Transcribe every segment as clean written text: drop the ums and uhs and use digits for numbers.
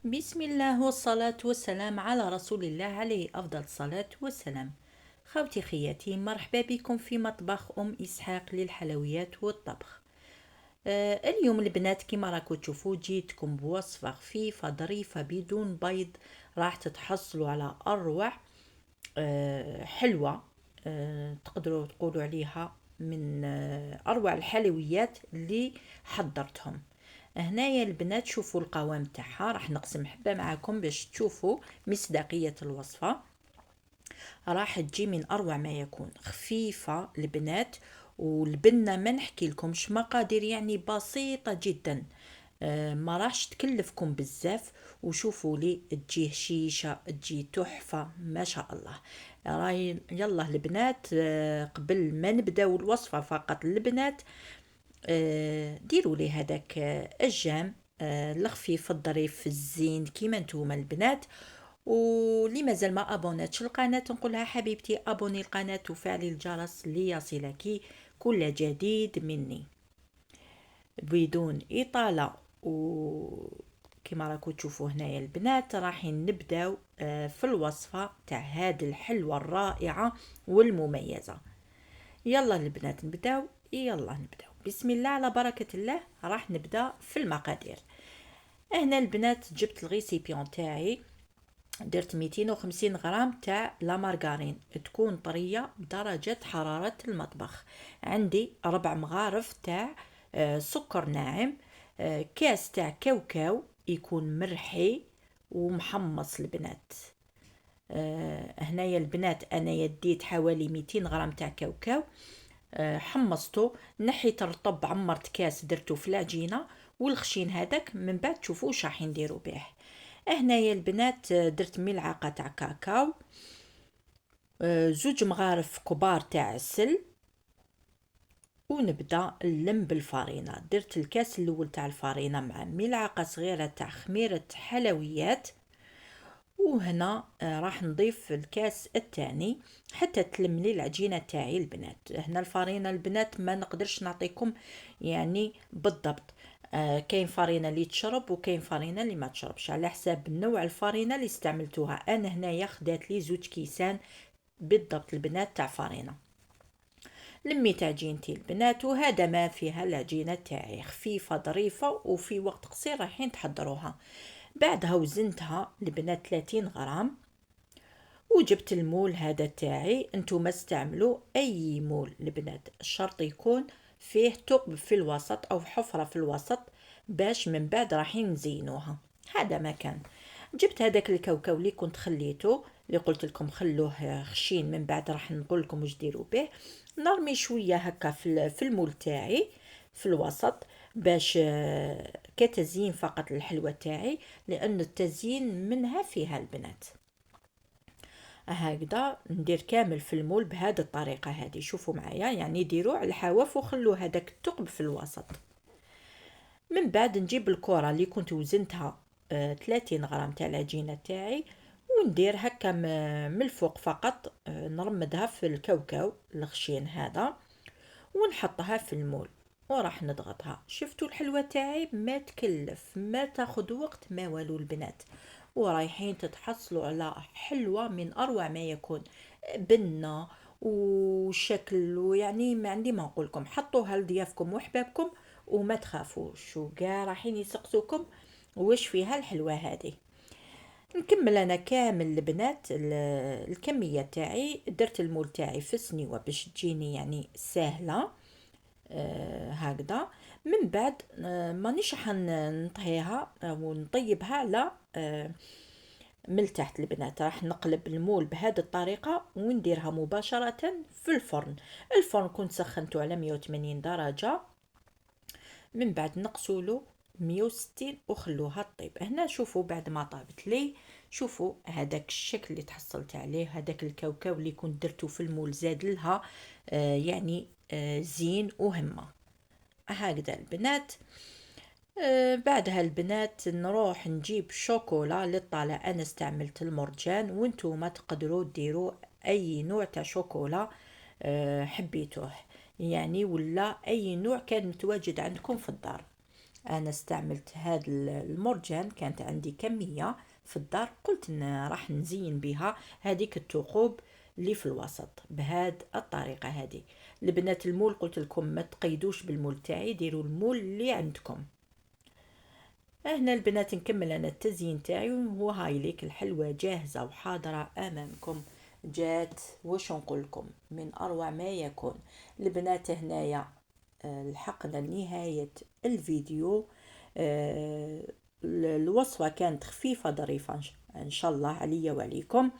بسم الله والصلاة والسلام على رسول الله عليه أفضل الصلاة والسلام. خوتي خياتي، مرحبا بكم في مطبخ إسحاق للحلويات والطبخ. اليوم البنات كما راكم تشوفوا جيتكم بوصفة خفيفة ظريفة بدون بيض، راح تتحصلوا على أروع حلوة. تقدروا تقولوا عليها من أروع الحلويات اللي حضرتهم. هنايا البنات شوفوا القوام تاعها، راح نقسم حبة معاكم باش تشوفوا مصداقية الوصفة. راح تجي من أروع ما يكون، خفيفة البنات، والبنة ما نحكي لكمش، مقادير يعني بسيطة جدا. ما راحش تكلفكم بزاف. وشوفوا لي تجي هشيشة، تجي تحفة ما شاء الله. راي يلا البنات، قبل ما نبداو الوصفة فقط البنات، ديروا لي هذاك الجام الخفيف الظريف الزين كيما نتوما البنات. واللي مازال ما ابوناتش القناه نقولها حبيبتي ابوني القناه وفعلي الجرس ليصلك كل جديد مني. بدون اطاله كما راكم تشوفوا هنايا البنات، راح نبداو في الوصفه تاع هذه الحلوه الرائعه والمميزه. يلا البنات نبداو، يلا نبداو بسم الله على بركة الله. راح نبدا في المقادير. هنا البنات جبت الغيسيبيون تاعي، درت 250 غرام تاع لا مارغارين تكون طرية بدرجة حرارة المطبخ. عندي 4 مغارف تاع سكر ناعم، كاس تاع كاوكاو يكون مرحي ومحمص البنات. هنايا البنات انا يديت حوالي 200 غرام تاع كاوكاو، حمصته، نحيت الرطب، عمرت كاس درته في العجينه، والخشين هذاك من بعد تشوفوا واش راح نديروا به. هنايا البنات درت ملعقه تاع كاكاو، زوج مغارف كبار تاع عسل، ونبدا نلم بالفارينه. درت الكاس الاول تاع الفارينه مع ملعقه صغيره تاع خميره حلويات، وهنا راح نضيف الكاس الثاني حتى تلملي العجينه تاعي البنات. هنا الفارينه البنات ما نقدرش نعطيكم يعني بالضبط، كاين فارينه اللي تشرب وكاين فارينه اللي ما تشربش، على حساب نوع الفارينه اللي استعملتوها. انا هنايا خدات لي زوج كيسان بالضبط البنات تاع فارينه. لميت عجينتي البنات، وهذا ما فيها العجينه تاعي، خفيفه ظريفه وفي وقت قصير رايحين تحضروها. بعدها وزنتها البنات 30 غرام، وجبت المول هذا تاعي. انتم استعملوا اي مول البنات، الشرط يكون فيه ثقب في الوسط او حفرة في الوسط باش من بعد راح نزينوها. هذا ما كان. جبت هذاك الكاوكاو اللي كنت خليته، اللي قلت لكم خلوه خشين، من بعد راح نقول لكم واش ديروا به. نرمي شويه هكا في المول تاعي في الوسط، باش كتزيين فقط الحلوى تاعي، لان التزيين منها فيها البنات. هكذا ندير كامل في المول بهذه الطريقه هذه. شوفوا معايا يعني ديروا على الحواف وخلوا هذاك الثقب في الوسط. من بعد نجيب الكرة اللي كنت وزنتها 30 غرام تاع العجينه تاعي، وندير هكا من الفوق فقط، نرمدها في الكاوكاو الخشين هذا، ونحطها في المول وراح نضغطها. شفتوا الحلوة تاعي ما تكلف ما تاخد وقت ما والو البنات، ورايحين تتحصلوا على حلوة من أروع ما يكون، بنة وشكل، ويعني ما عندي ما نقولكم. حطوها لضيافكم وحبابكم وما تخافوش، وكاع رايحين يسقسوكم واش فيها الحلوة هذه. نكمل انا كامل البنات الكميه تاعي. درت المول تاعي في السنيوه باش تجيني يعني سهله. هكذا. من بعد مانيش راح نطهيها ونطيبها على من تحت البنات، راح نقلب المول بهذه الطريقه ونديرها مباشره في الفرن. الفرن كنت سخنته على 180 درجه، من بعد نقصوله 160 وخلوها تطيب. هنا شوفوا بعد ما طابت لي، شوفوا هذاك الشكل اللي تحصلت عليه، هذاك الكاوكاو اللي كنت درته في المول زاد لها يعني زين وهمه. هكذا البنات. بعدها البنات نروح نجيب شوكولا للطالع. انا استعملت المرجان، وانتو ما تقدروا ديروا اي نوع تاع شوكولا حبيتوه يعني، ولا اي نوع كان متواجد عندكم في الدار. انا استعملت هذا المرجان، كانت عندي كمية في الدار، قلت ان راح نزين بها هذيك الثقوب اللي في الوسط بهذه الطريقة هذه. البنات المول قلت لكم ما تقيدوش بالمول تاعي، ديروا المول اللي عندكم. هنا البنات نكمل انا التزيين تاعي، وهاي ليك الحلوة جاهزة وحاضرة امامكم. جات واش نقول لكم من اروع ما يكون. البنات هنايا لحقنا لنهاية الفيديو. الوصفة كانت خفيفة ظريفة ان شاء الله عليا وعليكم.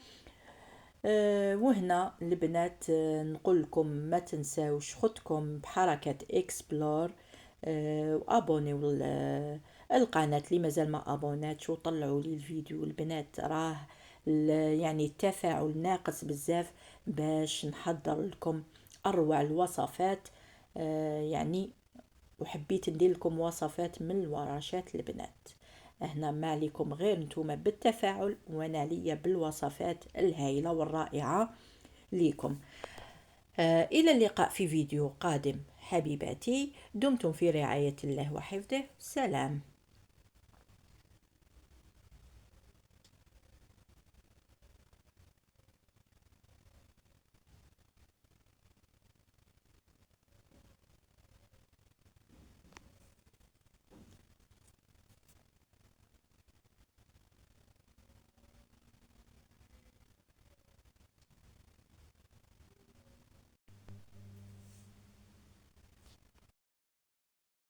وهنا البنات نقول لكم ما تنساوش خدكم بحركة اكسبلور، وابونيو القناة اللي مازال ما ابوناتش، وطلعوا لي الفيديو البنات، راه يعني التفاعل ناقص بزاف باش نحضر لكم اروع الوصفات. يعني وحبيت ندير لكم وصفات من الورشات البنات. هنا ما عليكم غير نتوما بالتفاعل، وانا ليا بالوصفات الهائلة والرائعة ليكم. إلى اللقاء في فيديو قادم حبيباتي، دمتم في رعاية الله وحفظه. سلام.